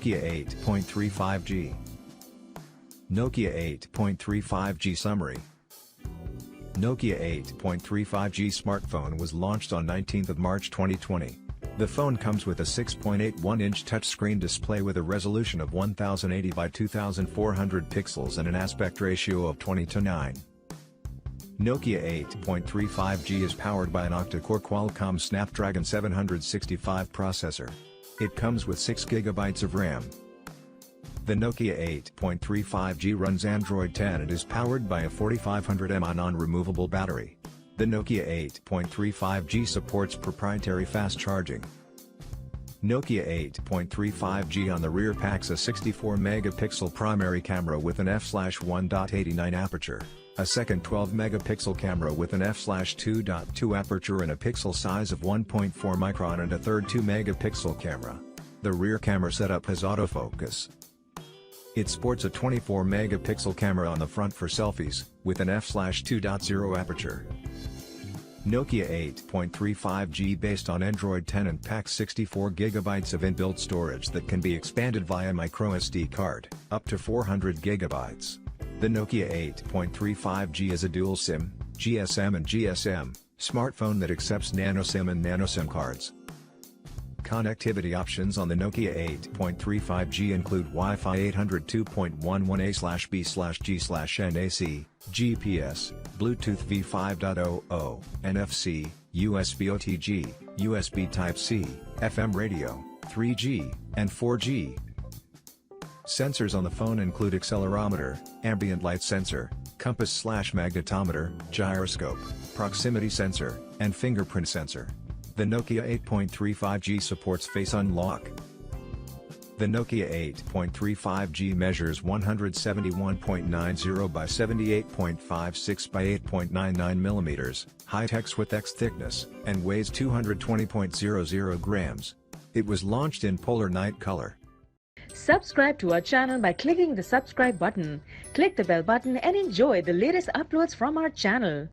Nokia 8.3 5G. Nokia 8.3 5G summary. Nokia 8.3 5G smartphone was launched on 19th of March 2020. The phone comes with a 6.81-inch touchscreen display with a resolution of 1080 by 2400 pixels and an aspect ratio of 20:9. Nokia 8.3 5G is powered by an octa-core Qualcomm Snapdragon 765 processor. It comes with 6 GB of RAM. The Nokia 8.3 5G runs Android 10 and is powered by a 4500 mAh non-removable battery. The Nokia 8.3 5G supports proprietary fast charging. Nokia 8.3 5G on the rear packs a 64-megapixel primary camera with an f/1.89 aperture, a second 12-megapixel camera with an f/2.2 aperture and a pixel size of 1.4 micron and a third 2-megapixel camera. The rear camera setup has autofocus. It sports a 24-megapixel camera on the front for selfies, with an f/2.0 aperture. Nokia 8.3 5G based on Android 10 and packs 64 GB of inbuilt storage that can be expanded via microSD card, up to 400 GB. The Nokia 8.3 5G is a dual SIM, GSM and GSM, smartphone that accepts nano SIM and nano SIM cards. Connectivity options on the Nokia 8.3 5G include Wi-Fi 802.11a/b/g/NAC, GPS, Bluetooth V5.00, NFC, USB OTG, USB Type-C, FM radio, 3G, and 4G. Sensors on the phone include accelerometer, ambient light sensor, compass/magnetometer, gyroscope, proximity sensor, and fingerprint sensor. The Nokia 8.3 5G supports Face Unlock. The Nokia 8.3 5G measures 171.90 by 78.56 by 8.99 mm, high-text with X thickness, and weighs 220.00 grams. It was launched in polar night color. Subscribe to our channel by clicking the subscribe button. Click the bell button and enjoy the latest uploads from our channel.